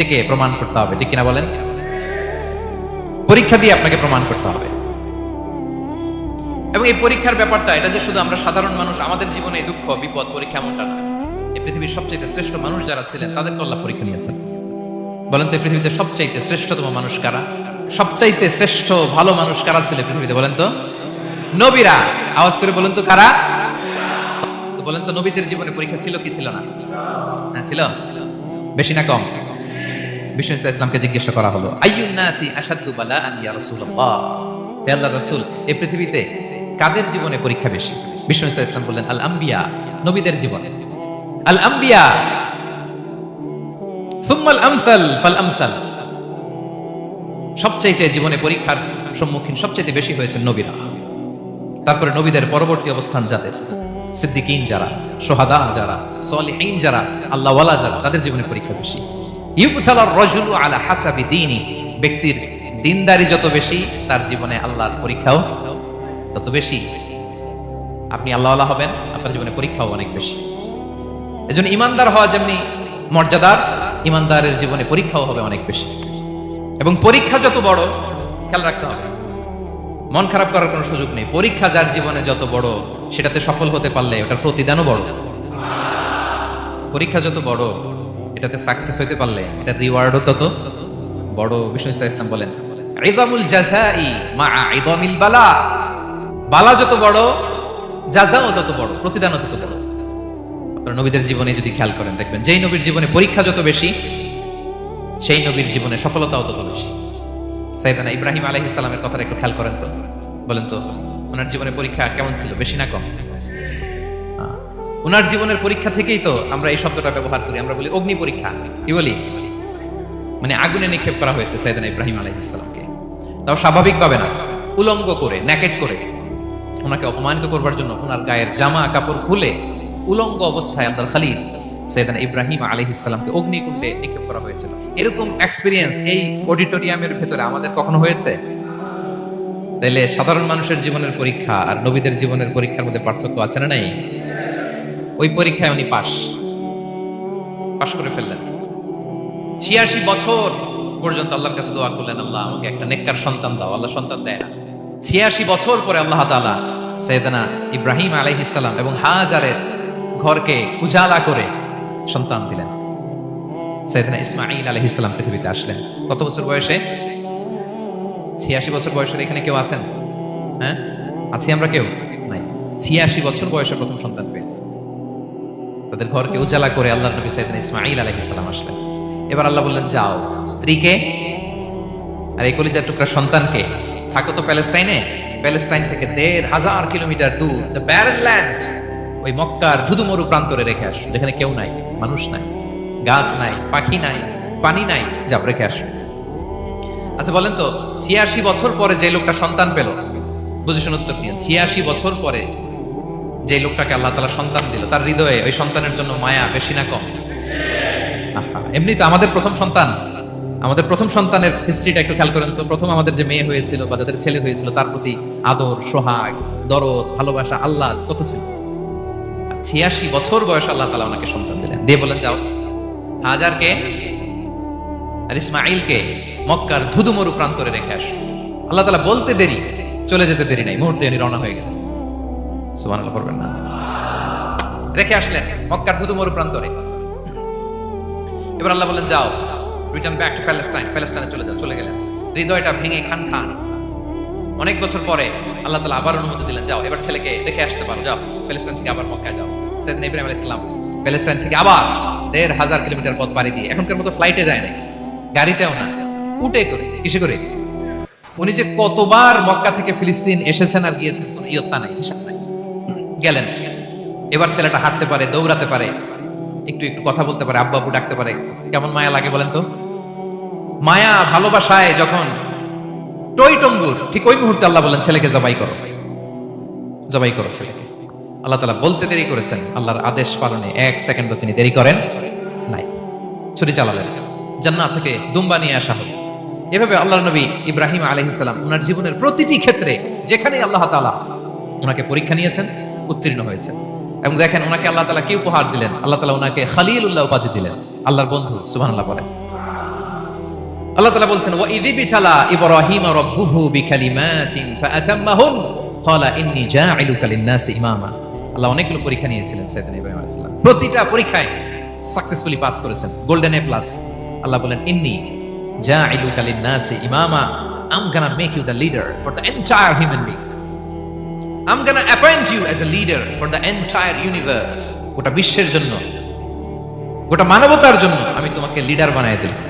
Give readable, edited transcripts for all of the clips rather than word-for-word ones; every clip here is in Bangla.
থেকে প্রমাণ করতে হবে, ঠিক কিনা বলেন? পরীক্ষা দিয়ে আপনাকে প্রমাণ করতে হবে। এবং এই পরীক্ষার ব্যাপারটা, এটা যে শুধু আমরা সাধারণ মানুষ আমাদের জীবনে দুঃখ বিপদ পরীক্ষা এমনটা না। এই পৃথিবীর সবচেয়ে শ্রেষ্ঠ মানুষ যারা ছিলেন তাদেরকে আল্লাহ পরীক্ষা নিয়েছেন। বলেন তো এই পৃথিবীতে সবচাইতে শ্রেষ্ঠতম মানুষ কারা? সবচাইতে শ্রেষ্ঠ ভালো মানুষ কারা ছিল পৃথিবীতে? বলেন তো নবীরা। আওয়াজ করে বলেন তো কারা? তো বলেন তো নবীদের জীবনে পরীক্ষা ছিল কি ছিল না? হ্যাঁ ছিল। বেশি না কম? বিষ্ণু ইসলামকে জিজ্ঞাসা করা হলো, আইয়ুন নাসি আশাদ্দু বালাআন ইয়া রাসূলুল্লাহ, হে আল্লাহর রাসূল, এই পৃথিবীতে কাদের জীবনে পরীক্ষা বেশি? বিষ্ণু ইসলাম বললেন, আল আম্বিয়া, নবীদের জীবন। আল আম্বিয়া সুম্মাল আমসাল ফাল আমসাল, সবচাইতে জীবনে পরীক্ষার সম্মুখীন সবচাইতে বেশি হয়েছে নবীরা। তারপরে নবীদের পরবর্তী অবস্থান যাদের, সিদ্দিকিন যারা, সোহাদা যারা, সলিহিন যারা, আল্লাহওয়ালা যারা, তাদের জীবনে পরীক্ষা বেশি। ইউবতালার রাজুলু আলা হাসাবি দীনি, ব্যক্তির দিনদারি যত বেশি তার জীবনে আল্লাহর পরীক্ষাও তত বেশি। আপনি আল্লাহওয়ালা হবেন, আপনার জীবনে পরীক্ষাও অনেক বেশি। এজন্য ইমানদার হওয়া যেমনি মর্যাদার, ইমানদারের জীবনে পরীক্ষাও হবে অনেক বেশি। এবং পরীক্ষা যত বড়, খেয়াল রাখতে হবে, মন খারাপ করার কোনো সুযোগ নেই। পরীক্ষা যার জীবনে যত বড়, সেটাতে সফল হতে পারলে ওটার প্রতিদানও বড়। পরীক্ষা যত বড়, এটাতে সাকসেস হতে পারলে এটার রিওয়ার্ডও তত বড়। বিষ্ণু ইসলাম বলেন, ইযামুল জাযাই মাআ ইযামিল বালা, বালা যত বড় জাযাও তত বড়, প্রতিদানও তত বড়। আপনারা নবীদের জীবনে যদি খেয়াল করেন দেখবেন, যেই নবীর জীবনে পরীক্ষা যত বেশি, সেই নবীর জীবনে সফলতাও তত বেশি। সাইয়েদনা ইব্রাহিম আলাইহিস সালামের কথাটা একটু খেয়াল করেন তো, বলেন তো ওনার জীবনে পরীক্ষা কেমন ছিল? বেশি না কম? ওনার জীবনের পরীক্ষা থেকেই তো আমরা এই শব্দটা ব্যবহার করি। আমরা বলি অগ্নি পরীক্ষা। কি বলি? মানে আগুনে নিক্ষেপ করা হয়েছে সাইয়েদনা ইব্রাহিম আলাইহিস সালামকে। তাও স্বাভাবিকভাবে না, উলঙ্গ করে, ন্যাকেট করে ওনাকে অপমানিত করবার জন্য ওনার গায়ের জামা কাপড় খুলে উলঙ্গ অবস্থায় আল্লাহর খলিল সাইয়েদনা ইব্রাহিম আলাইহিস সালামকে অগ্নিকুণ্ডে নিক্ষেপ করা হয়েছিল। এরকম এক্সপেরিয়েন্স এই অডিটোরিয়ামের ভেতরে আমাদের কখনো হয়েছে? তাইলে সাধারণ মানুষের জীবনের পরীক্ষা আর নবীদের জীবনের পরীক্ষার মধ্যে পার্থক্য আছে না নাই? ওই পরীক্ষায় উনি পাশ করে ফেললেন। ৮৬ বছর পর্যন্ত আল্লাহর কাছে দোয়া করলেন, আল্লাহ আমাকে একটা নেককার সন্তান দাও। আল্লাহ সন্তান দেয় না। ৮৬ বছর পরে আল্লাহ তাআলা সাইয়েদনা ইব্রাহিম আলাইহিস সালাম এবং হাজারের ঘরকে উজালা করে সন্তান দিলেন। সাইয়েদনা ইসমাঈল আলাইহিস সালাম পৃথিবীতে আসলেন কত বছর বয়সে? ৮৬ বছর বয়সের এখানে কেউ আছেন? হ্যাঁ, আছি আমরা? কেউ নাই। ৮৬ বছর বয়সে প্রথম সন্তান পেয়েছে। তাদের ঘরকে উজালা করে আল্লাহর নবী সাইয়েদনা ইসমাঈল আলাইহিস সালাম আসলেন। এবার আল্লাহ বললেন, যাও স্ত্রীকে আর এই কলিজার টুকরা সন্তানকে থাকো তো প্যালেস্টাইনে। প্যালেস্টাইন থেকে ১৫০০ কিলোমিটার দূর, দ্য ব্যারেন ল্যান্ড, ওই মক্কার ধুধুমরু প্রান্তরে রেখে আসো, যেখানে কেউ নাই, মানুষ নাই, গাছ নাই, পাখি নাই, পানি নাই, যাব রেখে আসো। আচ্ছা বলেন তো, ৮৬ বছর পরে যে লোকটা সন্তান পেল, বুঝে শুনে উত্তর দিয়ে, ৮৬ বছর পরে যে লোকটাকে আল্লাহ তাআলা সন্তান দিল, তার হৃদয়ে ওই সন্তানের জন্য মায়া বেশি না কম? এমনি তো আমাদের প্রথম সন্তানের হিস্ট্রিটা একটু খেয়াল করেন তো। প্রথম আমাদের যে মেয়ে হয়েছিল বা যাদের ছেলে হয়েছিল, তার প্রতি আদর, সোহাগ, দরদ, ভালোবাসা, আল্লাহ কত ছিল। ৮৬ বছর বয়স আল্লাহ তাআলা ওনাকে সন্তান দিলেন, দিয়ে বলেন, যাও হাজারকে আর ইসমাঈলকে মক্কার ধুধুমরু প্রান্তরে রেখে আসো। আল্লাহ তাআলা বলতে দেরি, চলে যেতে দেরি নাই, মুহূর্তে উনি রওনা হয়ে গেলেন। সুবহানাল্লাহ পড়বেন না? রেখে আসলেন মক্কার ধুধুমরু প্রান্তরে। এবার আল্লাহ বলেন, যাও রিটার্ন ব্যাক টু প্যালেস্টাইন, প্যালেস্টাইনে চলে যাও। চলে গেলেন, হৃদয়টা ভেঙে খান। অনেক বছর পরে আল্লাহ তাআলা আবার অনুমতি দিলেন, যাও এবার ছেলেকে দেখে আসতে পারো, যাও প্যালেস্টাইন থেকে আবার মক্কায় যাও। সাইয়েদনা ইব্রাহিম আলাইহিস সালাম প্যালেস্টাইন থেকে আবার ১৫০০ কিলোমিটার পথ পাড়ি দিয়ে, এখনকার মতো ফ্লাইটে যায় না, গাড়িতেও না, উটে করে। কিসে করে? উনি যে কতবার মক্কা থেকে ফিলিস্তিন এসেছেন আর গিয়েছেন কোনো ইয়ত্তা নাই, হিসাব নাই। গেলেন, এবার ছেলেটা হাঁটতে পারে, দৌড়াতে পারে, একটু কথা বলতে পারে, আব্বু আব্বু ডাকতে পারে। কেমন মায়া লাগে বলেন তো? মায়া ভালোবাসায় যখন টইটম্বুর, ঠিক ওই মুহূর্তে আল্লাহ বলেন, ছেলেকে জবাই করো ছেলেকে। আল্লাহ তাআলা বলতে দেরি করেছেন, আল্লাহর আদেশ পালনে ১ সেকেন্ডও তিনি দেরি করেন নাই। ছুরি চালালেন, জান্নাত থেকে দুম্বা নিয়ে আসা হলো। এভাবে আল্লাহর নবী ইব্রাহিম আলাইহিস সালাম ওনার জীবনের প্রতিটি ক্ষেত্রে যেখানে আল্লাহ তাআলা ওনাকে পরীক্ষা নিয়েছেন, উত্তীর্ণ হয়েছেন। এবং দেখেন ওনাকে আল্লাহ তাআলা কি উপহার দিলেন? আল্লাহ তাআলা ওনাকে খলিলুল্লাহ উপাধি দিলেন, আল্লাহর বন্ধু। সুবহানাল্লাহ বলেন। আল্লাহ তাআলা বলছেন ওয়া ইযি তালা ইব্রাহিম রাব্বুহু বিকালিমাতিন ফাআতাম্মাহুন ক্বালা ইন্নী জাঈলুকা লিন-নাসি ইমামা। আল্লাহ অনেকগুলো পরীক্ষা নিয়েছিলেন সাইয়েদনা ইব্রাহিম আলাইহিস সালাম, প্রতিটা পরীক্ষায় সাকসেসফুলি পাস করেছেন, গোল্ডেন এ প্লাস। আল্লাহ বলেন ইন্নী জাঈলুকা লিন-নাসি ইমামা, I'm gonna make you the leader for the entire human being. I'm gonna appoint you as a leader for the entire universe. গোটা বিশ্বের জন্য, গোটা মানবতার জন্য আমি তোমাকে লিডার বানায় দিলাম।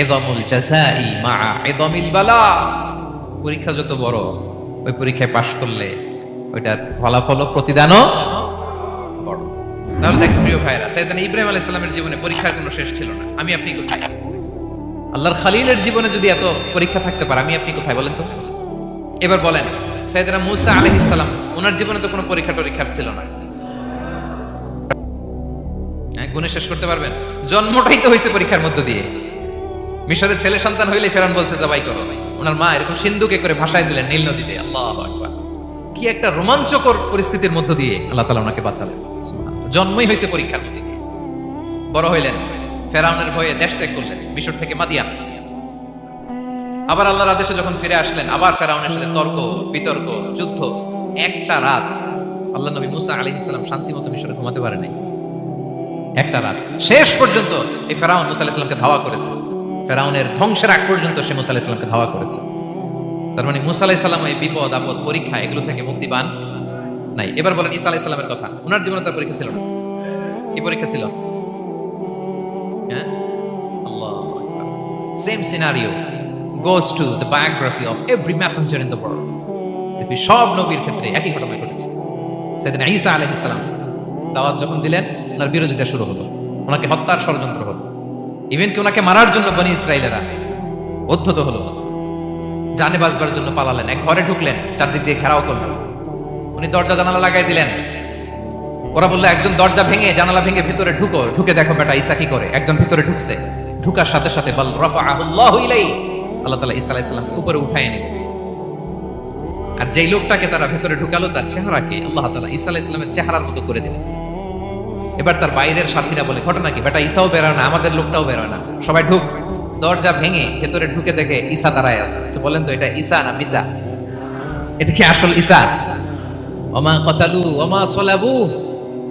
ইযামুল জাযাই মা'a ইযামিল বালা। পরীক্ষা যত বড়, ওই পরীক্ষায় পাশ করলে ওইটার ফলাফল ও প্রতিদানও বড়। তাহলে দেখেন প্রিয় ভাইরা, সাইয়েদনা ইব্রাহিম আলাইহিস সালামের জীবনে পরীক্ষার কোনো শেষ ছিল না। আমি আপনি কোথায়? আল্লাহর খলিলের জীবনে যদি এত পরীক্ষা থাকতে পারে, আমি আপনি কোথায় বলেন তো? এবার বলেন, সাইয়েদনা মূসা আলাইহিস সালাম, ওনার জীবনে তো কোনো পরীক্ষার ছিল না। গুণে শেষ করতে পারবেন? জন্মটাই তো হয়েছে পরীক্ষার মধ্য দিয়ে। মিশরের ছেলে সন্তান হইলে ফেরাউন বলছে জবাই করো, ওনার মা এরকম সিন্ধুকে করে ভাসায় দিলেন নীল নদীতে। আল্লাহু আকবার, কি একটা রোমাঞ্চকর পরিস্থিতির মধ্য দিয়ে আল্লাহ তাআলা ওনাকে বাঁচালেন। জন্মই হয়েছে পরীক্ষার মধ্যে দিয়ে। বড় হইলেন, ফেরাউনের ভয়ে দেশ ত্যাগ করলেন, মিশর থেকে মাদিয়ান। আবার আল্লাহর আদেশে যখন ফিরে আসলেন, আবার ফেরাউনের সাথে তর্ক বিতর্ক, যুদ্ধ। একটা রাত আল্লাহ নবী মূসা আলাইহিস সালাম শান্তিমতো মিশরে ঘুমাতে পারে নাই। একটা রাত শেষ পর্যন্ত এই ফেরাউন মূসা আলাইহিস সালামকে ধাওয়া করেছে। ফেরাউনের ধ্বংসের আগ পর্যন্ত সে মূসা আলাইহিস সালামকে ধাওয়া করেছে। তার মানে মূসা আলাইহিস সালাম এই বিপদ আপদ পরীক্ষা এগুলো থেকে মুক্তি পান নাই। এবার বলেন ঈসা আলাইহিস সালামের কথা, ওনার জীবনে তার পরীক্ষা ছিল না। কি পরীক্ষা ছিল? হ্যাঁ, আল্লাহু আকবার। Same scenario goes to the biography of every messenger in the world. সব নবীর ক্ষেত্রে একই ঘটনা ঘটেছে। সাইয়েদনা ঈসা আলাইহিস সালাম দাওয়াত যখন দিলেন, ওনার বিরোধিতা শুরু হলো, ওনাকে হত্যার ষড়যন্ত্র হলো। ইভেন কি ওনাকে মারার জন্য বনি ইসরাইলেরা উদ্ধত হলো, জানে বাঁচবার জন্য পালালেন। এক ঘরে ঢুকলেন, চারদিক দিয়ে ঘেরাও করলেন, উনি দরজা জানালা লাগাই দিলেন। ওরা বললো একজন দরজা ভেঙে জানালা ভেঙে ভিতরে ঢুকো, ঢুকে দেখো বেটা ঈসা কি করে। একজন ভিতরে ঢুকছে, ঢুকার সাথে সাথে বল রাফাআহুল্লাহু ইলাইহি, আল্লাহ তাআলা ঈসা আলাইহিস সালামকে উপরে উঠায় নিলেন। আর যেই লোকটাকে তারা ভেতরে ঢুকালো, তার চেহারাকে আল্লাহ তাআলা ঈসা আলাইহিস সালামের চেহারার মতো করে দিলেন। এবার তার বাইরের সাথীরা বলে, ঘটনা কি বেটা? ঈসাও বেরোয় না, আমাদের লোকটাও বেরোয় না, সবাই ঢুক। দরজা ভেঙে ভেতরে ঢুকে দেখে ঈসা দাঁড়ায় আছে। বলেন তো এটা ঈসা না মিসা? এটা কি আসল ঈসা? ওমা কতালু ওমা সলাবু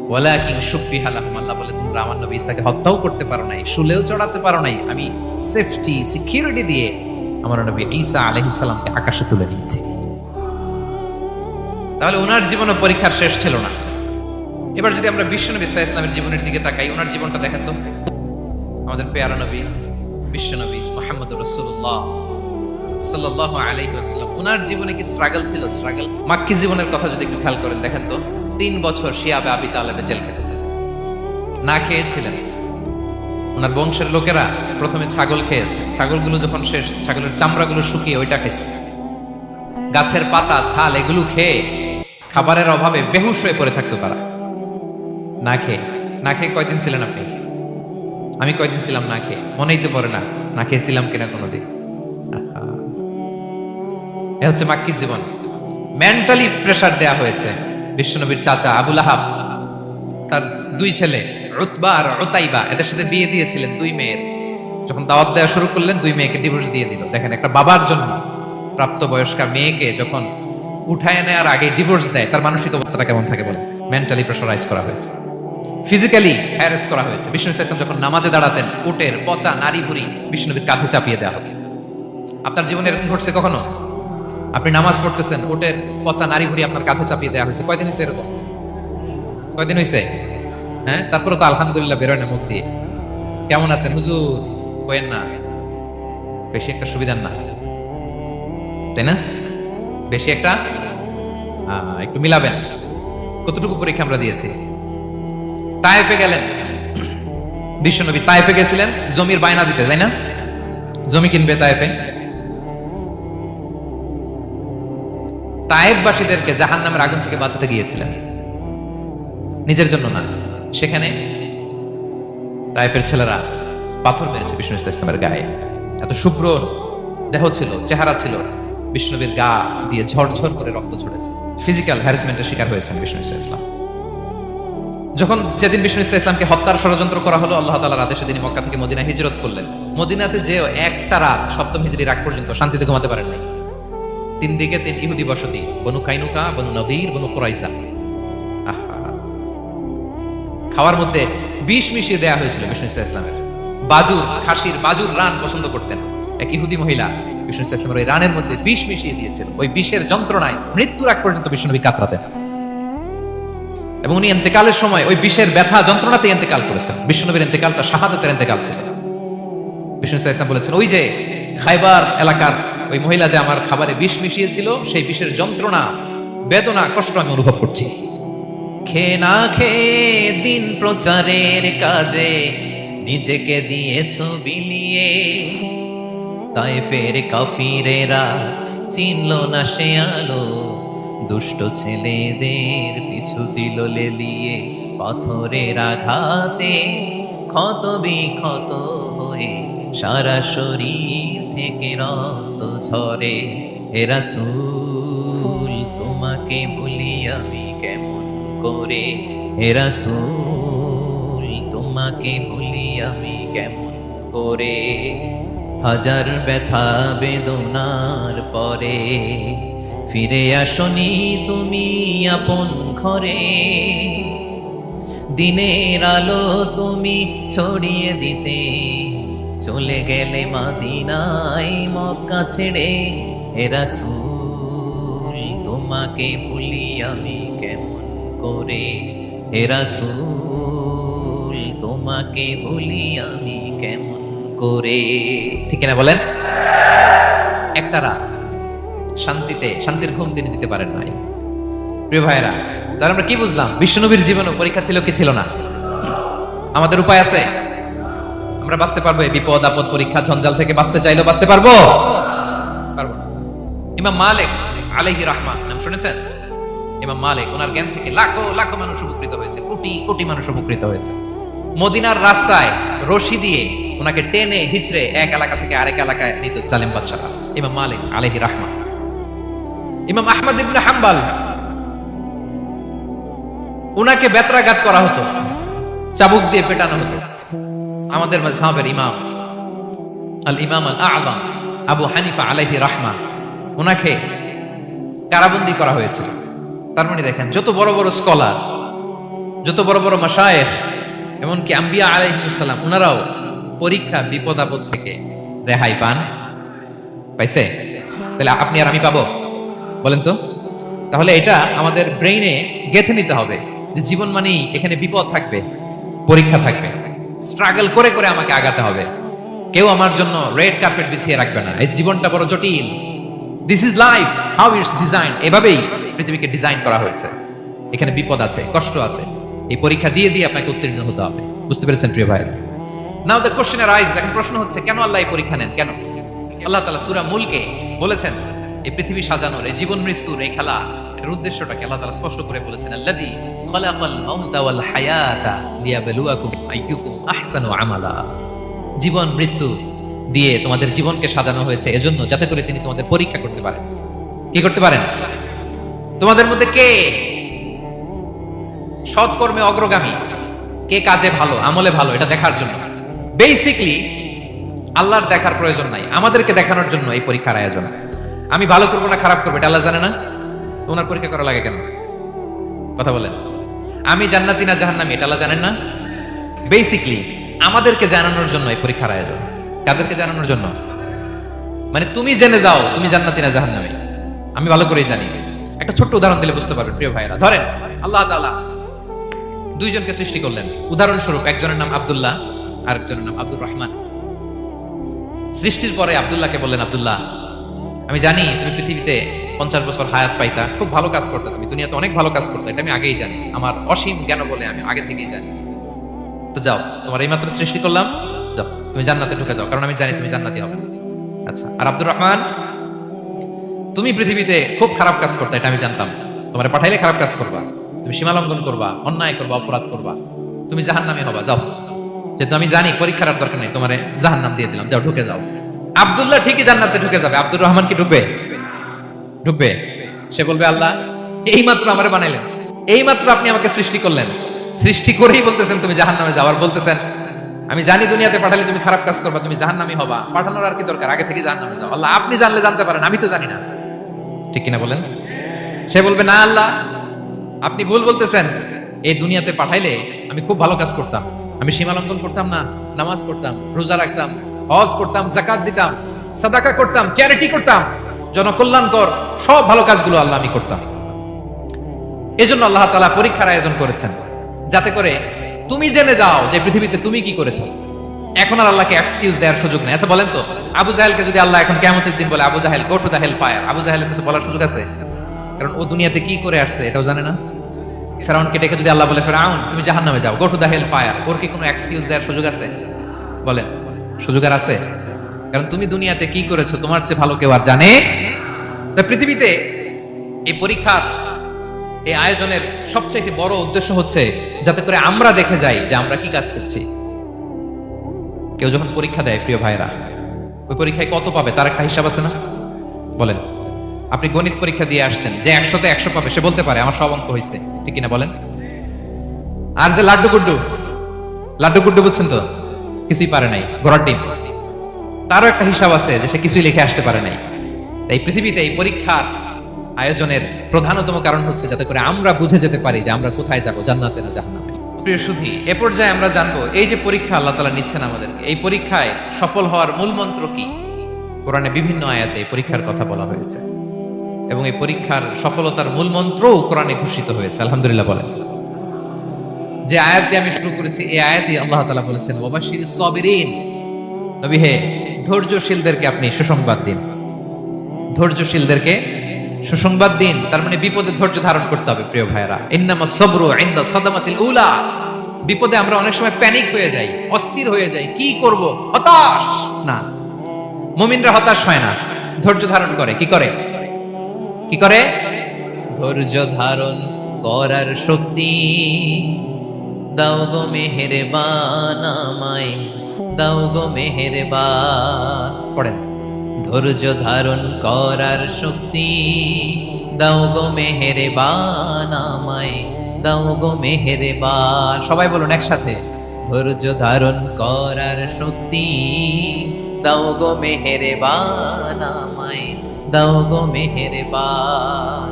ওয়ালাকিন শুব্বিহা লাহুম। আল্লাহ বলে, তোমরা আমার নবী ঈসাকে হত্যাও করতে পারো নাই, শুলেও চড়াতে পারো নাই, আমি সেফটি সিকিউরিটি দিয়ে আমার নবী ঈসা আলাইহিস সালামকে আকাশে তুলে নিয়েছি। তাহলে ওনার জীবনে পরীক্ষার শেষ ছিল না। এবার যদি আমরা বিশ্বনবী সাল্লাল্লাহু আলাইহি ওয়াসাল্লামের জীবনের দিকে তাকাই, ওনার জীবনটা দেখেন তো। আমাদের পেয়ারা নবী বিশ্বনবী মুহাম্মদুর রাসূলুল্লাহ সাল্লাল্লাহু আলাইহি ওয়াসাল্লাম, ওনার জীবনে কি স্ট্রাগল ছিল? স্ট্রাগল। মাক্কি জীবনের কথা যদি একটু খেয়াল করেন, দেখেন তো 3 বছর শিয়াবে আবি তালেবে জেল কেটেছেন, না খেয়েছিলেন। ওনার বংশের লোকেরা প্রথমে ছাগল খেয়েছে, ছাগলগুলো যখন শেষ, ছাগলের চামড়াগুলো শুকিয়ে ওইটা খেয়েছে। গাছের পাতা ছাল এগুলো খেয়ে খাবারের অভাবে বেহুশ হয়ে পড়ে থাকতো তারা। না খেয়ে কয়দিন ছিলেন আপনি? আমি কয়দিন ছিলাম না খেয়ে? মনেই তো পড়ে না, না খেয়েছিলাম কিনা কোনোদিন। এ হচ্ছে মাক্কি জীবন। মেন্টালি প্রেসার দেয়া হয়েছে। বিশ্বনবীর চাচা আবু লাহাব, তার 2 ছেলে উতবা আর উতাইবা, এদের সাথে বিয়ে দিয়েছিলেন 2 মেয়ের। যখন দাওয়াত দেওয়া শুরু করলেন, 2 মেয়েকে ডিভোর্স দিয়ে দিল। দেখেন, একটা বাবার জন্য প্রাপ্তবয়স্কা মেয়েকে যখন উঠায় নেওয়ার আগে ডিভোর্স দেয়, তার মানসিক অবস্থাটা কেমন থাকে বলেন? মেন্টালি প্রেসারাইজ করা হয়েছে, ফিজিক্যালি হ্যারাস করা হয়েছে। বিষ্ণু ইসলাম যখন নামাজে দাঁড়াতেন, উটের পচা নারী ভুড়ি বিষ্ণুনবীর কাঁধে চাপিয়ে দেওয়া হতো। আপনার জীবনে এরকম ঘটছে কখনো? আপনি নামাজ পড়তেছেন, উটের পচা নারী ভুড়ি আপনার কাঁধে চাপিয়ে দেওয়া হয়েছে। কয়দিন হয়েছে এরকম? কয়দিন হয়েছে? হ্যাঁ, তারপরে তো আলহামদুলিল্লাহ বেরোয় না মুখ দিয়ে। কেমন আছেন হুজুর? কইেন না, বেশি একটা সুবিধার না, তাই না? বেশি একটা একটু মিলাবেন। কতটুকু পরীক্ষা আমরা দিয়েছি। তায়েফে গেলেন বিশ্বনবী, তায়েফে গেছিলেন জমির বায়না দিতে, তাই না? জমি কিনবে তায়েফে। তায়েফবাসীদেরকে জাহান্নামের আগুন থেকে বাঁচাতে গিয়েছিলেন, নিজের জন্য না। সেখানে তায়েফের ছেলেরা পাথর মেরেছে বিষ্ণু ইসলামের গায়ে। এত শুভ্র দেহ ছিল, চেহারা ছিল, বিষ্ণুবীর গা দিয়ে ঝরঝর করে রক্ত ঝরেছে। ফিজিক্যাল হ্যারাসমেন্টের শিকার হয়েছেন বিষ্ণু ইসলাম। যখন সেদিন বিষ্ণু ইসলামকে হত্যার ষড়যন্ত্র করা হলো, আল্লাহ তাআলার আদেশে তিনি মক্কা থেকে মদিনা হিজরত করলেন। মদিনাতে যে একটা রাত, সপ্তম হিজরির আগ পর্যন্ত শান্তিতে ঘুমাতে পারেন নাই। 3 দিকে 3 ইহুদি বসতি, বনু কাইনুকা, বনু নদীর, বনু কুরাইজা। খাওয়ার মধ্যে বিষ মিশিয়ে দেয়া হয়েছিল বিষ্ণু ইসলামের। বাজুর, খাসির বাজুর রান পছন্দ করতেন। এক ইহুদি মহিলা বিষ্ণু ইসলামের ওই রানের মধ্যে বিষ মিশিয়ে দিয়েছিল। ওই বিষের যন্ত্রণায় মৃত্যুর আগ পর্যন্ত বিষ্ণুনবী কাতরাতেন এবং উনি ইন্তেকালের সময় ওই বিষের ব্যথা যন্ত্রণাতে ইন্তেকাল করেছেন। বিষ্ণুনবীর ইন্তেকালটা শাহাদাতের ইন্তেকাল ছিল। বিষ্ণু ইসলাম বলেছেন, ওই যে খাইবার এলাকার ওই মহিলা যে আমার খাবারে বিষ মিশিয়েছিল, সেই বিষের যন্ত্রণা, বেদনা, কষ্ট আমি অনুভব করছি। খেয়ে না খেয়ে দিন প্রচারের কাজে নিজেকে দিয়েছ বিলিয়ে, তায়েফের কাফিরেরা চিনল না সে আলো, দুষ্ট ছেলেদের পিছু দিল লেলিয়ে, পাথরের আঘাতে ক্ষত বিক্ষত হয়ে সারা শরীর থেকে রক্ত ঝরে। হে রাসূল তোমাকে ভুলি আমি কেমন করে, হে রাসূল তোমাকে ভুলি আমি কেমন করে। হাজার ব্যথা বেদনার পরে ফিরে আসনি তুমি আপন ঘরে, দিনের আলো তুমি ছড়িয়ে দিতে চলে গেলে মদিনায় মক্কা ছেড়ে। হে রাসূল তোমাকে ভুলি আমি কেমন করে, হে রাসূল তোমাকে ভুলি আমি কেমন করে। ঠিক না বলেন? একটা রাত শান্তিতে, শান্তির ঘুম তিনি দিতে পারেন নাই। প্রিয় ভাইরা, তাহলে আমরা কি বুঝলাম? বিশ্বনবীর জীবনে পরীক্ষা ছিল কি ছিল না? আমাদের উপায় আছে? আমরা বাঁচতে পারবো এই বিপদ আপদ পরীক্ষা ঝঞ্ঝাল থেকে? বাঁচতে চাইলেও বাঁচতে পারবো? পারবো না। ইমাম মালিক আলাইহি রাহমা নাম শুনেছেন? ইমাম মালিক, ওনার জ্ঞান থেকে লাখো লাখো মানুষ উপকৃত হয়েছে, কোটি কোটি মানুষ উপকৃত হয়েছে। মদিনার রাস্তায় রশি দিয়ে ওনাকে টেনে হিচড়ে এক এলাকা থেকে আরেক এলাকায় নিত সালেম বাদশাহ। ইমাম মালিক আলাইহি রাহমা। ইমাম আহমদ ইবনে হাম্বল, উনাকে বেত্রাঘাত করা হতো, চাবুক দিয়ে পেটানো হতো। আমাদের মাযহাবের ইমাম আল ইমাম আল আযম আবু হানিফা আলাইহি রাহমা, উনাকে কারাবন্দী করা হয়েছিল। তার মানে দেখেন, যত বড় বড় স্কলার, যত বড় বড় মাশায়েখ, এমনকি আম্বিয়া আলাইহিস সালাম, উনারাও পরীক্ষা বিপদ আপদ থেকে রেহাই পান। পাইছে? তাহলে আপনি আর আমি পাবো? বলেন তো। তাহলে এটা আমাদের ব্রেইনে গেঁথে নিতে হবে যে জীবন মানেই এখানে বিপদ থাকবে, পরীক্ষা থাকবে, স্ট্রাগল করে করে আমাকে আগাতে হবে। কেউ আমার জন্য রেড কার্পেট বিছিয়ে রাখবে না। এই জীবনটা বড় জটিল। This is life, how it's design. এভাবেই পৃথিবীকে ডিজাইন করা হয়েছে। এখানে বিপদ আছে, কষ্ট আছে। এই পরীক্ষা দিয়ে দিয়ে আপনাকে উত্তীর্ণ হতে হবে। বুঝতে পেরেছেন প্রিয় ভাই? নাও দ্য কোশ্চেন আরাইজ, এখন প্রশ্ন হচ্ছে, কেন আল্লাহ এই পরীক্ষা নেন? কেন? আল্লাহ তাআলা সূরা মুলকে বলেছেন, এই পৃথিবী সাজানোর, এই জীবন মৃত্যুর এই খেলা, এর উদ্দেশ্যটাকে আল্লাহ তাআলা স্পষ্ট করে বলেছেন, আল্লাযী খালাকাল মাউতা ওয়াল হায়াতা লিয়াবলুয়াকুম আইয়ুকুম আহসানু আমালা। জীবন মৃত্যু দিয়ে তোমাদের জীবনকে সাজানো হয়েছে এজন্য, যাতে করে তিনি তোমাদের পরীক্ষা করতে পারেন। কি করতে পারেন? তোমাদের মধ্যে কে সৎকর্মে অগ্রগামী, কে কাজে ভালো, আমলে ভালো, এটা দেখার জন্য। বেসিকলি আল্লাহর দেখার প্রয়োজন নাই, আমাদেরকে দেখানোর জন্য এই পরীক্ষার আয়োজন। আমি ভালো করবো না খারাপ করবো এটা আল্লাহ জানে না? তোমার পরীক্ষা করা লাগে কেন? কথা বলেন। আমি জান্নাতি না জাহান্নামী এটা আল্লাহ জানেন না? বেসিকলি আমাদেরকে জানানোর জন্য এই পরীক্ষার আয়োজন। কাদেরকে জানানোর জন্য? মানে তুমি জেনে যাও তুমি জান্নাতি না জাহান্নামী। আমি ভালো করেই জানি। একটা ছোট্ট উদাহরণ দিলে বুঝতে পারবেন প্রিয় ভাইরা। ধরেন আল্লাহ তাআলা দুইজনকে সৃষ্টি করলেন। উদাহরণস্বরূপ, একজনের নাম আব্দুল্লাহ, আরেকজনের নাম আব্দুর রহমান। সৃষ্টির পরে আব্দুল্লাহকে বললেন, আব্দুল্লাহ, আমি জানি তুমি পৃথিবীতে 50 বছর হায়াত পাইতা, খুব ভালো কাজ করতে, তুমি দুনিয়াতে অনেক ভালো কাজ করতে, এটা আমি আগেই জানি, আমার অসীম জ্ঞান বলে আমি আগে থেকেই জানি। তো যাও, তোমার এইমাত্র সৃষ্টি করলাম, যাও তুমি জান্নাতে ঢুকে যাও, কারণ আমি জানি তুমি জান্নাতি হবে। আচ্ছা, আর আব্দুর রহমান, তুমি পৃথিবীতে খুব খারাপ কাজ করতে, এটা আমি জানতাম, তোমার পাঠাইলে খারাপ কাজ করবা, তুমি সীমা লঙ্ঘন করবা, অন্যায় করবা, অপরাধ করবা, তুমি জাহান্নামী হবা, যাও। যেহেতু আমি জানি পরীক্ষার আর দরকার নেই, তোমারে জাহান্নাম দিয়ে দিলাম, যাও ঢুকে যাও। আব্দুল্লাহ ঠিকই জান্নাতে ঢুকে যাবে, আব্দুর রহমান কি ঢুকবে? ঢুকবে। সে বলবে, আল্লাহ এইমাত্র আমারে বানাইলেন, এইমাত্র আপনি আমাকে সৃষ্টি করলেন, সৃষ্টি করেই বলতেছেন তুমি জাহান্নামে যাও, আর বলতেছেন আমি জানি দুনিয়াতে পাঠালে তুমি খারাপ কাজ করবা, তুমি জাহান্নামী হবা, পাঠানোর আর কি দরকার, আগে থেকে জাহান্নামে যাও। আল্লাহ আপনি জানলে জানতে পারেন, আমি তো জানি না। ঠিক কিনা বলেন? সে বলবে না আল্লাহ আপনি ভুল বলতেছেন, এই দুনিয়াতে পাঠাইলে আমি খুব ভালো কাজ করতাম, আমি সীমা লঙ্ঘন করতাম না, নামাজ পড়তাম, রোজা রাখতাম, হজ করতাম, যাকাত দিতাম, সাদাকা করতাম, চ্যারিটি করতাম, জনকল্যাণকর সব ভালো কাজগুলো আল্লাহ আমি করতাম। এজন্য আল্লাহ তাআলা পরীক্ষার আয়োজন করেছেন, যাতে করে তুমি জেনে যাও যে পৃথিবীতে তুমি কি করেছো। এখন আর আল্লাহকে এক্সকিউজ দেওয়ার সুযোগ নেই। আচ্ছা বলেন তো, আবু জাহেলকে যদি আল্লাহ এখন কিয়ামতের দিন বলে Abu Jahl go to the hell fire, আবু জাহেলের কাছে বলার সুযোগ আছে? কারণ ও দুনিয়াতে কি করে আসছে এটাও জানে না। ফেরাউনকে ডেকে যদি আল্লাহ বলে ফেরাউন তুমি জাহান্নামে যাও, go to the hell fire, ওর কি কোনো এক্সকিউজ দেওয়ার সুযোগ আছে? বলেন, সুযোগ আর আছে? কারণ তুমি দুনিয়াতে কি করেছো তোমার চেয়ে ভালো কেউ আর জানে না। পৃথিবীতে এই পরীক্ষার এই আয়োজনের সবচেয়ে বড় উদ্দেশ্য হচ্ছে যাতে করে আমরা দেখে যাই যে আমরা কি কাজ করছি। কেউ যখন পরীক্ষা দেয় প্রিয় ভাইরা, ওই পরীক্ষায় কত পাবে তার একটা হিসাব আছে না? বলেন, আপনি গণিত পরীক্ষা দিয়ে আসছেন, যে 100-তে 100 পাবে সে বলতে পারে আমার সব অঙ্ক হয়েছে, ঠিক কিনা বলেন? আর যে লাড্ডু গুড্ডু বুঝছেন তো, কিছুই পারে নাই, ঘোড়ার ডিম, তারও একটা হিসাব আছে যে সে কিছুই লিখে আসতে পারে নাই। তাই পৃথিবীতে এই পরীক্ষার আয়োজনের প্রধানতম কারণ হচ্ছে যাতে করে আমরা বুঝে যেতে পারি যে আমরা কোথায় যাব, জান্নাতে না জাহান্নামে। প্রিয় সুধী, এ পর্যায়ে আমরা জানবো এই যে পরীক্ষা আল্লাহ তাআলা নিচ্ছেন আমাদেরকে, এই পরীক্ষায় সফল হওয়ার মূল মন্ত্র কি। কোরআনে বিভিন্ন আয়াতে পরীক্ষার কথা বলা হয়েছে এবং এই পরীক্ষার সফলতার মূল মন্ত্রও কোরআনে ঘোষিত হয়েছে। আলহামদুলিল্লাহ বলেন। যে আয়াত দিয়ে আমি শুরু করেছি এই আয়াতে আল্লাহ তাআলা বলেছেন ওয়াবাশশিরিস সাবিরিন, নবী হে ধৈর্যশীলদেরকে আপনি সুসংবাদ দিন, ধৈর্যশীলদেরকে সুসংবাদ দিন। তার মানে বিপদে ধৈর্য ধারণ করতে হবে প্রিয় ভাইরা। ইন্নামাস সাবরু ইনদা সাদামাতিল উলা, বিপদে আমরা অনেক সময় প্যানিক হয়ে যাই, অস্থির হয়ে যাই, কি করব, হতাশ না। মুমিনরা হতাশ হয় না, ধৈর্য ধারণ করে। কি করে? কি করে? ধৈর্য ধারণ করার শক্তি দাও গো মেহেরবান আমায়, দাও গো মেহেরবান। পড়েন, ধৈর্য ধারণ করার শক্তি দাও গো মেহেরবান আমায়, দাও গো মেহেরবান। সবাই বলুন একসাথে, ধৈর্য ধারণ করার শক্তি দাও গো মেহেরবান আমায়, দাও গো মেহেরবান।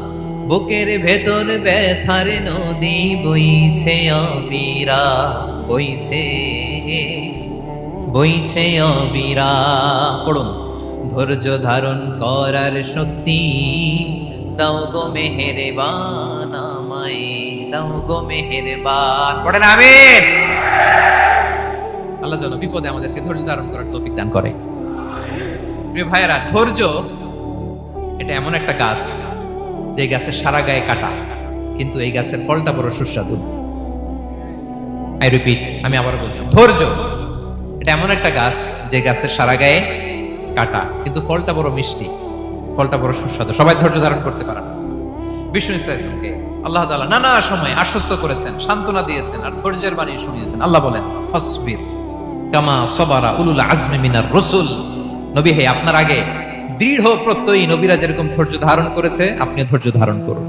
বুকের ভেতর ব্যথার নদী বইছে অবিরা, বইছে বইছে অবিরা। পড়ুন, ধৈর্য ধারণ করার শক্তি দাও গো মেহেরবান আমায়, দাও গো মেহেরবান। পড়েন আমিন। আল্লাহ যেন বিপদে আমাদেরকে ধৈর্য ধারণ করার তৌফিক দান করে। প্রিয় ভাইয়েরা, ধৈর্য এটা এমন একটা গাছ যে গাছের সারা গায়ে কাটা, কিন্তু এই গাছের ফলটা বড় সুস্বাদু। আই রিপিট, আমি আবার বলছি, ধৈর্য এটা এমন একটা গাছ যে গাছের সারা গায়ে কাটা, কিন্তু ফলটা বড় মিষ্টি, ফলটা বড় সুস্বাদু। সবাই ধৈর্য ধারণ করতে পারে না। বিষ্ণু ইসলামকে আল্লাহ তাআলা নানা সময় আশ্বস্ত করেছেন, সান্ত্বনা দিয়েছেন, আর ধৈর্যের বাণী শুনিয়েছেন। আল্লাহ বলেন ফাসবির কামা সাবারা উলুল আজমি মিনার রাসূল, নবী হে আপনার আগে দৃঢ় প্রত্যয়ী নবীরা যেরকম ধৈর্য ধারণ করেছে আপনিও ধৈর্য ধারণ করুন।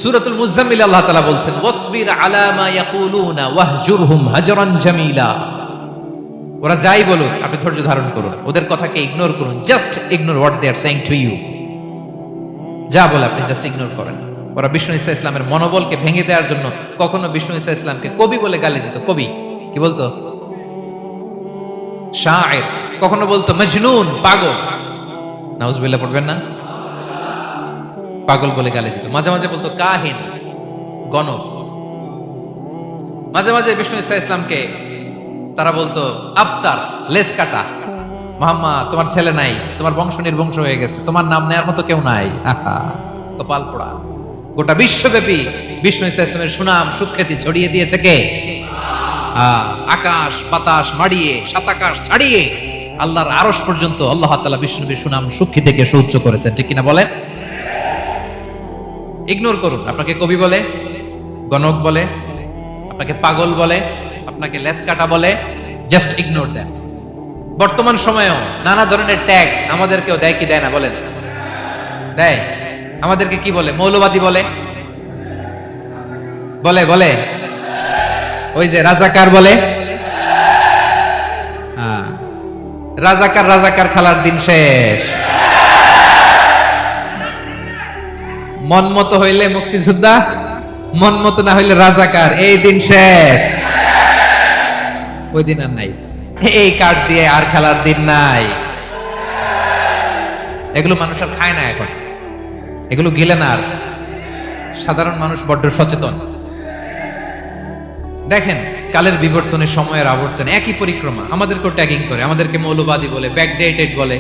সূরাতুল মুজাম্মিল আল্লাহ তাআলা বলছেন ওয়াসবির আলা মা ইয়াকুলুনা ওয়াহজুরহুম হাজরান জামিলা, ওরা যাই বলুক আপনি ধৈর্য ধারণ করুন, ওদের কথাকে ইগনোর করুন, just ignore what they are saying to you. যা বলে আপনি জাস্ট ইগনোর করেন। ওরা বিষ্ণু ঈসা ইসলামের মনোবলকে ভেঙে দেওয়ার জন্য কখনো বিষ্ণু ঈসা ইসলামকে কবি বলে গালি দিত। কবি কি বলতো? শায়ের। কখনো বলতো মজনুন, পাগল। নাউজুবিল্লাহ পড়বেন না? পাগল বলে গালি দিত। মাঝে মাঝে বলতো কাহিন, গণক। মাঝে মাঝে বিষ্ণু ঈসা ইসলামকে তারা বলতো আবতার, লেস কাটা। মুহাম্মদ তোমার ছেলে নাই, তোমার বংশ নির্বংশ হয়ে গেছে, তোমার নাম নেয়ার মতো কেউ নাই। কপাল পোড়া। গোটা বিশ্বব্যাপী বিষ্ণু ঈসা ইসলামের সুনাম সুখ্যাতি ছড়িয়ে দিয়েছে কে? আকাশ বাতাস মাড়িয়ে, সাত আকাশ ছাড়িয়ে আল্লাহর আরশ পর্যন্ত আল্লাহ তাআলা বিষ্ণু নবীর সুনাম সুখ্যাতিকে সুউচ্চ করেছেন। ঠিক কিনা বলেন? ইগনোর করুন। আপনাকে কবি বলে, গণক বলে, আপনাকে পাগল বলে, আপনাকে লেস কাটা বলে, জাস্ট ইগনোর দেন। বর্তমান সময়েও নানা ধরনের ট্যাগ আমাদেরকেও দেয় কি দেয় না বলেন? দেয়। আমাদেরকে কি বলে? মৌলবাদী বলে, বলে বলে ওই যে রাজাকার বলে, রাজাকার রাজাকার খেলার দিন শেষ। মন মতো হইলে মুক্তিযোদ্ধা, মন মতো না হইলে রাজাকার, এই দিন শেষ। ওই দিন আর নাই, এই কার্ড দিয়ে আর খেলার দিন নাই। এগুলো মানুষ আর খায় না এখন, এগুলো গিলে না আর। সাধারণ মানুষ বড্ড সচেতন। দেখেন কালের বিবর্তনে, সময়ের আবর্তনে একই পরিক্রমা আমাদেরকেও ট্যাগিং করে, আমাদেরকে মৌলবাদী বলে, ব্যাকডেটেড বলে,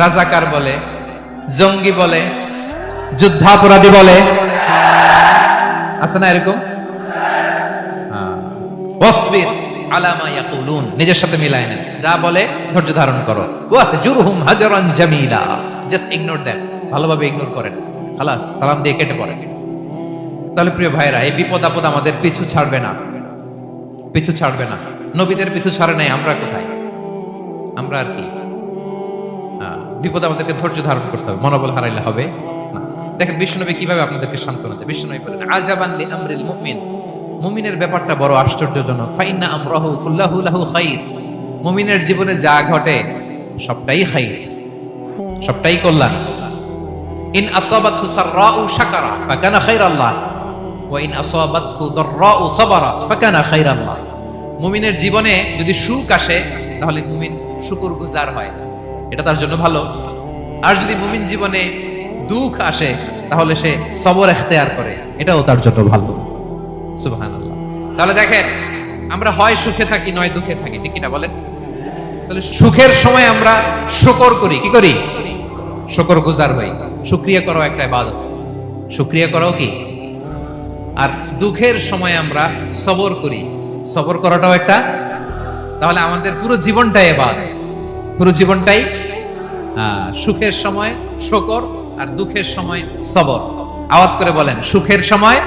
রাজাকার বলে, জঙ্গি বলে, যুদ্ধাপরাধী বলে, আছে না এরকম? ওয়াসবির আলা মা ইয়াকুলুন, নিজের সাথে মিলায় নেন, যা বলে ধৈর্য ধারণ করো। ওয়াহজুরহুম হাজরান জামিলা, জাস্ট ইগনোর দেম, ভালোভাবে ইগনোর করেন, খালাস, সালাম দিয়ে কেটে পড়েন। তাহলে প্রিয় ভাইরা, এই বিপদ আপদ আমাদের পিছু ছাড়বে না, পিছু ছাড়বে না। নবীদের পিছু ছাড়ে নাই, আমরা কোথায়? আমরা আর কি? বিপদ আমাদেরকে ধৈর্য ধারণ করতে হবে, মনোবল হারাইলে হবে না। দেখেন বিশ্বনবী কিভাবে আপনাদেরকে সান্ত্বনা দেয়। বিশ্বনবী বলেন, আজাবান লি আমরিল মুমিন, মুমিনের ব্যাপারটা বড় আশ্চর্যজনক। ফাইন্না আমরাহু কুল্লাহু লাহু খাইর, মুমিনের জীবনে যা ঘটে সবটাই খাইর, সবটাই কল্যাণ। ইন আসাবাতহু সাররাউ শাকারা ফাকানা খাইরাল্লাহ ওয়া ইন আসাবাতহু দাররাউ সাবারা ফাকানা খাইরাল্লাহ। মুমিনের জীবনে যদি সুখ আসে তাহলে মুমিন শুকরগুজার হয়, এটা তার জন্য ভালো। আর যদি মুমিন জীবনে দুঃখ আসে তাহলে সে সবর ইখতিয়ার করে, এটাও তার জন্য ভালো। সুবহানাল্লাহ। তাহলে দেখেন আমরা হয় সুখে থাকি নয় দুঃখে থাকি, ঠিক কিনা বলেন? তাহলে সুখের সময় আমরা শুকর করি, কি করি? শুকরগুজার হই। শুকরিয়া করাও একটা ইবাদত, শুকরিয়া করাও কি? আর দুঃখের সময় আমরা সবর করি, সবর করাটাও একটা। তাহলে আমাদের পুরো জীবনটাই ইবাদত, পুরো জীবনটাই সুখের সময় শুকর আর দুঃখের সময় সবর। আওয়াজ করে বলেন, সুখের সময়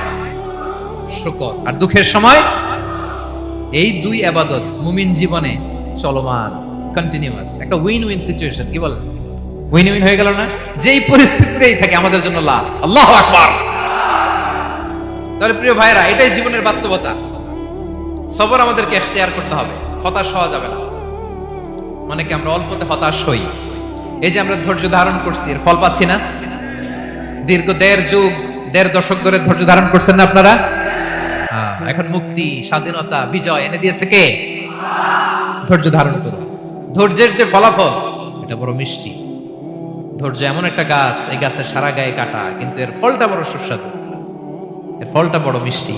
শুকর আর দুঃখের সময়। এই দুই ইবাদত মুমিন জীবনে চলমান, কন্টিনিউয়াস, একটা উইন উইন সিচুয়েশন। কি বলেন? উইন উইন হয়ে গেল না? যেই পরিস্থিতিতেই থাকে আমাদের জন্য লাভ। আল্লাহু আকবার। তাহলে প্রিয় ভাইরা, এটাই জীবনের বাস্তবতা। সবর আমাদেরকে ইখতিয়ার করতে হবে, হতাশ হওয়া যাবে না। অনেকে আমরা অল্পতে হতাশ হই। এই যে আমরা ধৈর্য ধারণ করছি, এর ফল পাচ্ছি না। দীর্ঘ দেড় দশক ধরে ধৈর্য ধারণ করছেন না আপনারা? এখন মুক্তি, স্বাধীনতা, বিজয় এনে দিয়েছে কে? ধৈর্য ধারণ করুন। ধৈর্যের যে ফলাফল, এটা বড় মিষ্টি। ধৈর্য এমন একটা গাছ, এই গাছের সারা গায়ে কাটা, কিন্তু এর ফলটা বড় সুস্বাদু, এর ফলটা বড় মিষ্টি।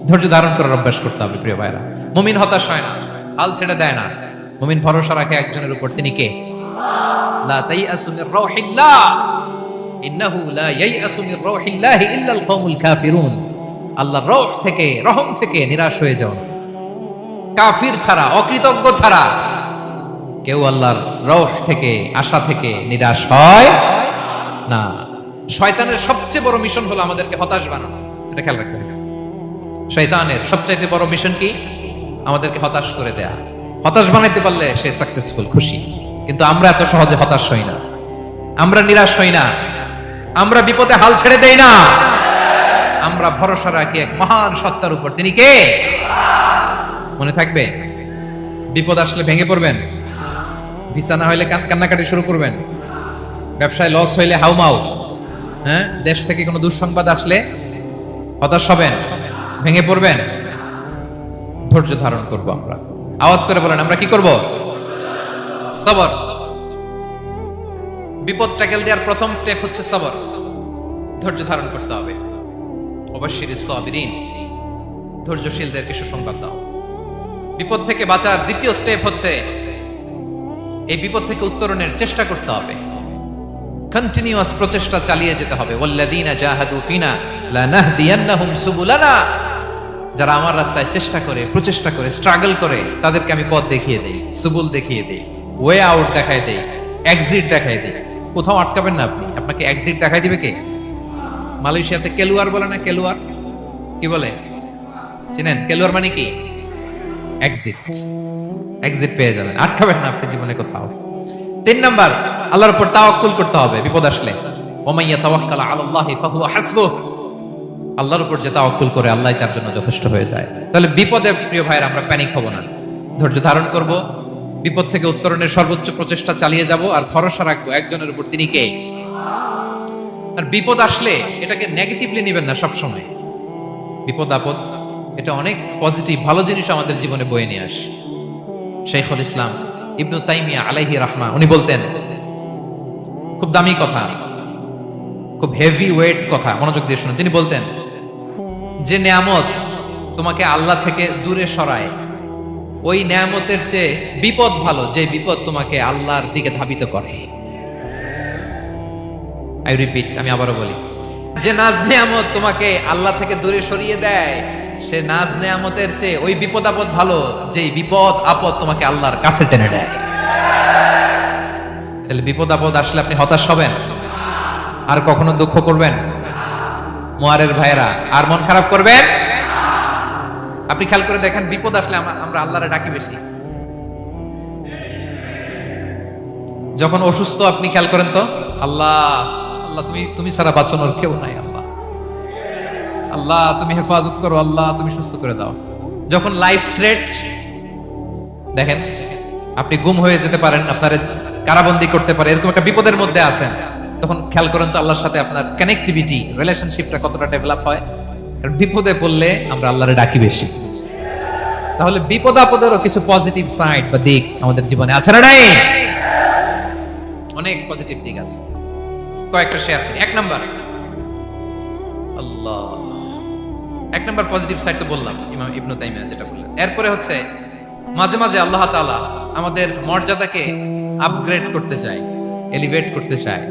ধৈর্য ধারণ করার অভ্যাস করতে হবে প্রিয় ভাইরা। মুমিন হতাশ হয় না, হাল ছেড়ে দেয় না। মুমিন ভরসা রাখে একজনের উপর, তিনি কে? লা তাইয়াসু মির রাউহিল্লাহ ইন্নাহু লা ইয়াইয়াসু মির রাউহিল্লাহি ইল্লাল কওমুল কাফিরুন। আল্লাহর রহ থেকে, রহম থেকে নিরাশ হয়ে যাও না। কাফির ছাড়া, অকৃতজ্ঞ ছাড়া কেউ আল্লাহর রহ থেকে, আশা থেকে নিরাশ হয় না। শয়তানের সবচেয়ে বড় মিশন হলো আমাদেরকে হতাশ বানানো, এটা খেয়াল রাখতে হবে। শয়তানের সবচাইতে বড় মিশন কি? আমাদেরকে হতাশ করে দেয়া। হতাশ বানাইতে পারলে সে সাকসেসফুল, খুশি। কিন্তু আমরা এত সহজে হতাশ হই না, আমরা নিরাশ হই না, আমরা বিপদে হাল ছেড়ে দেই না। আমরা ভরসা রাখি এক মহান সত্তার উপর, তিনি কে? মনে থাকবে? বিপদ আসলে ভেঙে পড়বেন, ভিসা না হইলে কান্নাকাটি শুরু করবেন, ব্যবসায় লস হইলে হাউমাউ, হ্যাঁ, দেশ থেকে কোনো দুঃসংবাদ আসলে হতাশ হবেন, ভেঙে পড়বেন। ধৈর্য ধারণ করব আমরা। আওয়াজ করে বলেন, আমরা কি করব? সবর। বিপদ ট্যাকেল দেওয়ার প্রথম স্টেপ হচ্ছে সবর, ধৈর্য ধারণ করতে হবে। অবশ্যই সাবিরিন, ধৈর্যশীলদেরকে সুসংবাদ দাও। বিপদ থেকে বাঁচার দ্বিতীয় স্টেপ হচ্ছে এই বিপদ থেকে উত্তরণের চেষ্টা করতে হবে, কন্টিনিউয়াস প্রচেষ্টা চালিয়ে যেতে হবে। ওয়াল্লাযীনা জাহাদু ফিনা লানাহদিয়ান্নাহুম সুবুলানা, যারা আমার রাস্তায় চেষ্টা করে, প্রচেষ্টা করে, স্ট্রাগল করে, তাদেরকে আমি পথ দেখিয়ে দেই, সুবুল দেখিয়ে দেই, ওয়ে আউট দেখাই দেই, এক্সিট দেখাই দেই। কোথাও আটকাবেন না আপনি, আপনাকে এক্সিট দেখাই দিবে কে? মালয়েশিয়াতে কেলুয়ার বলে না? কেলুয়ার কি বলে চিনেন? কেলুয়ার মানে কি? এক্সিট। এক্সিট পেয়ে যাবেন, আটকাবেন না আপনি জীবনে কোথাও। 3 নাম্বার, আল্লাহর উপর তাওয়াক্কুল করতে হবে বিপদ আসলে। ওমাইয়া তাওয়াক্কাল আলাল্লাহি ফাহুয়া হাসবুহ। আল্লাহর উপর যে তাওয়াক্কুল করে আল্লাহ তার জন্য যথেষ্ট হয়ে যায়। তাহলে বিপদে প্রিয় ভাইয়ের আমরা প্যানিক হব না, ধৈর্য ধারণ করব, বিপদ থেকে উত্তরণের সর্বোচ্চ প্রচেষ্টা চালিয়ে যাব, আর ভরসা রাখবো একজনের উপর, তিনি কে? আর বিপদ আসলে এটাকে নেগেটিভলি নেবেন না সবসময়। বিপদ আপদ এটা অনেক পজিটিভ ভালো জিনিস আমাদের জীবনে বয়ে নিয়ে আসে। শাইখুল ইসলাম ইবনু তাইমিয়া আলাইহি রাহমা উনি বলতেন, খুব দামি কথা, খুব হেভি ওয়েট কথা, মনোযোগ দিয়ে শুনুন। তিনি বলতেন, যে নেয়ামত তোমাকে আল্লাহ থেকে দূরে সরায়, ওই নেয়ামতের চেয়ে বিপদ ভালো যে বিপদ তোমাকে আল্লাহর দিকে ধাবিত করে। আই রিপিট, আমি আবারও বলি, যে নাজ নেয়ামত তোমাকে আল্লাহ থেকে দূরে সরিয়ে দেয়, সে নাজ নেয়ামতের চেয়ে ওই বিপদ আপদ ভালো যে বিপদ আপদ তোমাকে আল্লাহর কাছে টেনে দেয়। তাহলে বিপদ আপদ আসলে আপনি হতাশ হবেন? আর কখনো দুঃখ করবেন? মোয়ারের ভাইয়েরা, আর মন খারাপ করবেন? আপনি খেয়াল করে দেখেন, বিপদ আসলে আমরা আল্লাহরে ডাকি বেশি। যখন অসুস্থ আপনি খেয়াল করেন তো, আল্লাহ আল্লাহ তুমি ছাড়া বাঁচানোর কেউ নাই, আল্লাহ আল্লাহ তুমি হেফাজত করো, আল্লাহ তুমি সুস্থ করে দাও। যখন লাইফ থ্রেট, দেখেন আপনি গুম হয়ে যেতে পারেন, আপনার কারাবন্দী করতে পারে, এরকম একটা বিপদের মধ্যে আছেন, তখন খেয়াল করেন তো আল্লাহর সাথে আপনার কানেক্টিভিটি, রিলেশনশিপটা কতটা ডেভেলপ হয়। কারণ বিপদে পড়লে আমরা আল্লাহরে ডাকি বেশি। তাহলে বিপদ আপদেরও কিছু পজিটিভ সাইড বা দিক আমাদের জীবনে আছে না নাই? অনেক পজিটিভ দিক আছে, কয়েকটা শেয়ার করি। এক নাম্বার পজিটিভ সাইড তো বললাম, ইমাম ইবনু তাইমিয়া যেটা বললেন। এরপরে হচ্ছে মাঝে মাঝে আল্লাহ তাআলা আমাদের মর্যাদাকে আপগ্রেড করতে চায়, এলিভেট করতে চায়।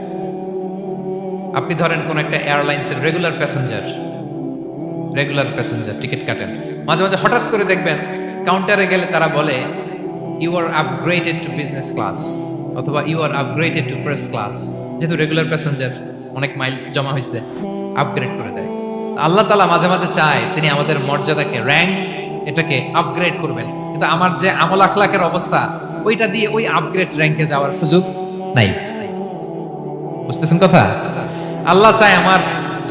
আপনি ধরেন কোন একটা এয়ারলাইন্সের রেগুলার প্যাসেঞ্জার টিকিট কাটেন, মাঝে মাঝে হঠাৎ করে দেখবেন কাউন্টারে গেলে তারা বলে, you are upgraded to business class, অথবা you are upgraded to first class. যেহেতু রেগুলার প্যাসেঞ্জার, অনেক মাইলস জমা হয়েছে, আপগ্রেড করে দেয়। আল্লাহ তাআলা মাঝে মাঝে চায় তিনি আমাদের মর্যাদাকে, র্যাঙ্ক, এটাকে আপগ্রেড করবেন, কিন্তু আমার যে আমল আখলাকের অবস্থা, ওইটা দিয়ে ওই আপগ্রেড র্যাঙ্কে যাওয়ার সুযোগ নাই। বুঝতেছেন কথা? আল্লাহ চায় আমার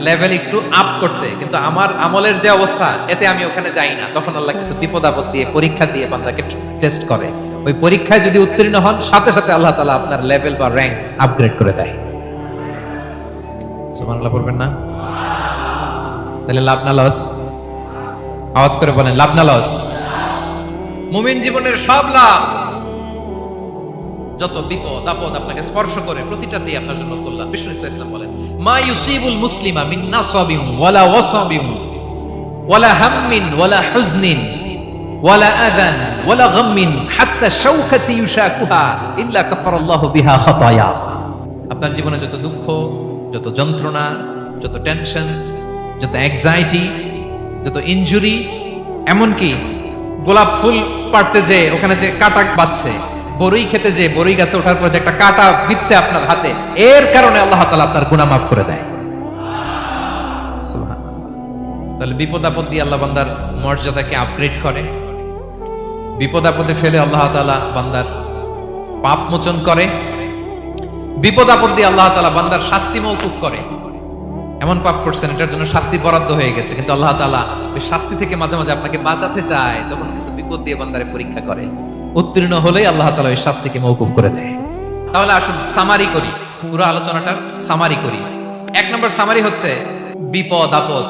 লেভেল একটু আপ করতে, কিন্তু আমার আমলের যে অবস্থা, এতে আমি ওখানে যাই না। তখন আল্লাহ কিছু বিপদ আপদ দিয়ে, পরীক্ষা দিয়ে বান্দাকে টেস্ট করে। ওই পরীক্ষায় যদি উত্তীর্ণ হন, সাথে সাথে আল্লাহ তাআলা আপনার লেভেল বা র্যাঙ্ক আপগ্রেড করে দেয়। সুবহানাল্লাহ পড়বেন না? তাহলে লাভ না লস? আওয়াজ করে বলেন, লাভ না লস? মুমিন জীবনের সব লাভ। যত বিপদ আপদ আপনাকে স্পর্শ করে, প্রতিটাতে আপনার জন্য কল্যাণ। বিষ্ণু ইসলাম বলেন, মা ইউসিবুল মুসলিমা মিন নাসাবিন ওয়ালা ওয়াসাবিন ওয়ালা হাম্মিন ওয়ালা হুজনিন ওয়ালা আযান ওয়ালা গাম্মিন হাত্তা শাওকাতি ইউশাকুহা ইল্লা কাফারাল্লাহু বিহা খাতায়া। আপনার জীবনে যত দুঃখ, যত যন্ত্রণা, যত টেনশন, যত অ্যাংজাইটি, যত ইনজুরি, এমনকি গোলাপ ফুল পাড়তে যে ওখানে যে কাটা বাঁধছে, বরই খেতে যে বরই গাছে ওঠার পর যে একটা কাটা বিঁধছে আপনার হাতে, এর কারণে আল্লাহ তাআলা আপনার গুনাহ মাফ করে দেয়। সুবহানাল্লাহ। তাহলে বিপদ আপদ দিয়ে আল্লাহ বান্দার মর্যাদাকে আপগ্রেড করে। বিপদ আপদে ফেলে আল্লাহ তাআলা বান্দার পাপ মোচন করে। বিপদ আপদ দিয়ে আল্লাহ তাআলা বান্দার শাস্তি মওকুফ করে। এমন পাপ করছেন, এটার জন্য শাস্তি বরাদ্দ হয়ে গেছে, কিন্তু আল্লাহ তাআলা ওই শাস্তি থেকে মাঝে মাঝে আপনাকে বাঁচাতে চায়, তখন কিছু বিপদ দিয়ে বান্দারে পরীক্ষা করে। উত্তীর্ণ হলেই আল্লাহ তাআলা ওই শাস্তিকে মওকুফ করে দেয়। তাহলে আসুন সামারি করি, পুরো আলোচনাটার সামারি করি। এক নম্বর সামারি হচ্ছে, বিপদ আপদ,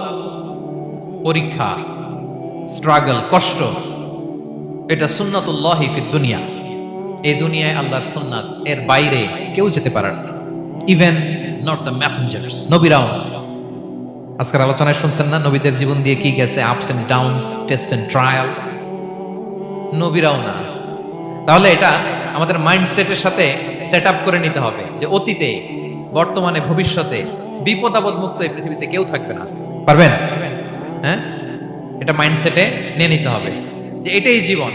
পরীক্ষা, স্ট্রাগল, কষ্ট, এটা সুন্নাতুল্লাহি ফিদ দুনিয়া। এই দুনিয়ায় আল্লাহর সুন্নাত, এর বাইরে কেউ যেতে পারে না, ইভেন নট দ্য মেসেঞ্জার্স, নবীরাও। আজকের আলোচনায় শুনছেন না, নবীদের জীবন দিয়ে কি গেছে, ups and downs, test and trial, নবীরাও না। তাহলে এটা আমাদের মাইন্ডসেটের সাথে সেট আপ করে নিতে হবে যে অতীতে, বর্তমানে, ভবিষ্যতে বিপদ আপদ মুক্ত এই পৃথিবীতে কেউ থাকবে না। পারবেন? হ্যাঁ, এটা মাইন্ডসেটে নিয়ে নিতে হবে যে এটাই জীবন,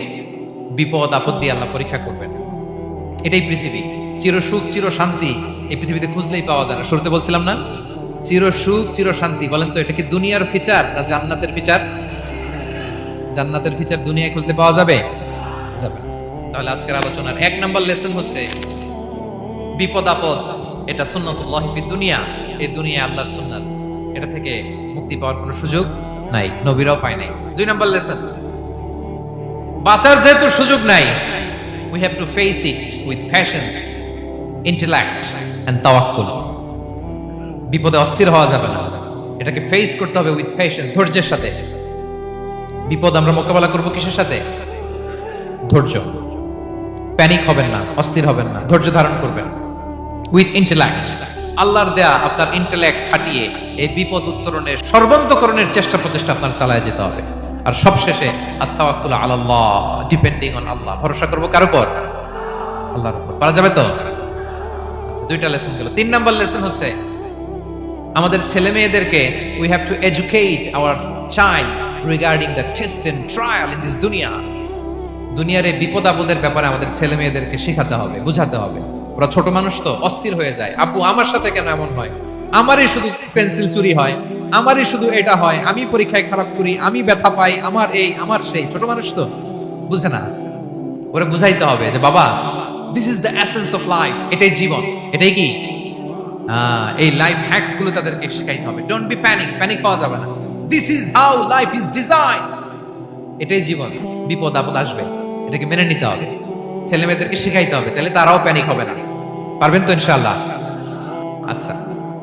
বিপদ আপদ দিয়ে আল্লাহ পরীক্ষা করবেন। এটাই পৃথিবী। চির সুখ চির শান্তি এই পৃথিবীতে খুঁজলেই পাওয়া যায় না। শুরুতে বলছিলাম না, চির সুখ চির শান্তি। বলেন তো, এটা কি দুনিয়ার ফিচার না জান্নাতের ফিচার? জান্নাতের ফিচার দুনিয়ায় খুঁজতে পাওয়া যাবে? যাবে না। তাহলে আজকের আলোচনার এক নাম্বার লেসন হচ্ছে, বিপদ আপদ এটা সুন্নাতুল্লাহি ফিদ দুনিয়া। এই দুনিয়া আল্লাহর সুন্নাত, এটা থেকে মুক্তি পাওয়ার কোনো সুযোগ নাই, নবীরাও পায় নাই। 2 নম্বর লেসন, বাঁচার যেহেতু সুযোগ নাই, we have to face it with patience, intellect and tawakkul. বিপদে অস্থির হওয়া যাবে না, এটাকে ফেস করতে হবে উইথ পেশেন্স, ধৈর্যের সাথে। বিপদ আমরা মোকাবেলা করব কিসের সাথে? ধৈর্য। প্যানিক হবেন না, অস্থির হবেন না, ধৈর্য ধারণ করবেন উইথ ইন্টেলেক্ট। আল্লাহর দেয়া আপনার ইন্টেলেক্ট খাটিয়ে এই বিপদ উত্তরণের সর্বান্তকরণের চেষ্টা প্রচেষ্টা আপনার চালায় যেতে হবে। আর সবশেষে আত-তাওয়াক্কুল আলাল্লাহ, ডিপেন্ডিং অন আল্লাহ, ভরসা করব কার উপর? আল্লাহর উপর। পারা যাবে তো? আচ্ছা, 2টা লেসন গেল। 3 নম্বর লেসন হচ্ছে আমাদের ছেলে মেয়েদেরকে we have to educate our child regarding the test and trial in this dunya. দুনিয়ার এই বিপদ আপদের ব্যাপারে আমাদের ছেলে মেয়েদেরকে শেখাতে হবে, বুঝাতে হবে। ওরা ছোট মানুষ তো অস্থির হয়ে যায়, আপু আমার সাথে কেন এমন হয়, আমারই শুধু পেন্সিল চুরি হয়, আমারই শুধু এটা হয়, আমি পরীক্ষায় খারাপ করি, আমি ব্যথা পাই, আমার এই আমার সেই। ছোট মানুষ তো বুঝে না, ওরা বুঝাইতে হবে যে বাবা, this is the essence of life, এটাই জীবন, এটাই কি এই লাইফ হ্যাকস গুলো তাদেরকে শেখাইতে হবে। ডোন্ট বি প্যানিক হওয়া যাবে না। This is how life is design, এটাই জীবন, বিপদ আপদ আসবে, এটাকে মেনে নিতে হবে, ছেলে মেয়েদেরকে শেখাইতে হবে, তাহলে তারাও প্যানিক হবে না। পারবেন তো ইনশাআল্লাহ? আচ্ছা,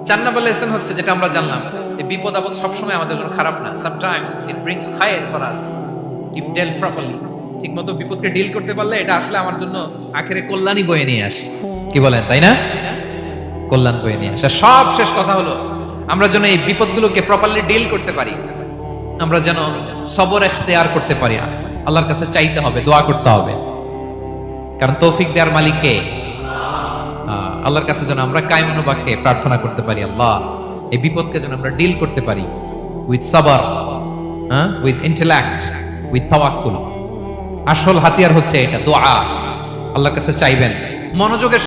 4 নম্বর লেসন হচ্ছে যেটা আমরা জানলাম, এই বিপদ আপদ সবসময় আমাদের জন্য খারাপ না। সামটাইমস ইট ব্রিংস খায়ের for us if dealt properly. ঠিকমতো বিপদকে ডিল করতে পারলে এটা আসলে আমার জন্য আখেরে কল্যাণই বয়ে নিয়ে আসে। কি বলেন, তাই না? কল্যাণ বয়ে নিয়ে আসে। সব শেষ কথা হলো, আমরা যেন এই বিপদগুলোকে প্রপারলি ডিল করতে পারি, আমরা যেন সবর ইখতিয়ার করতে পারি। আল্লাহর কাছে চাইতে হবে, দোয়া করতে হবে, কারণ তৌফিক দেওয়ার মালিক কে? আল্লাহর কাছে যেন আমরা কায়মনো বাক্যে প্রার্থনা করতে পারি, আল্লাহ এই বিপদকে যেন আমরা ডিল করতে পারি উইথ সাবর, উইথ ইন্টেলেক্ট, উইথ তাওয়াক্কুল। আসল হাতিয়ার হচ্ছে এটা, দোয়া। আল্লাহর কাছে চাইবেন মনোযোগের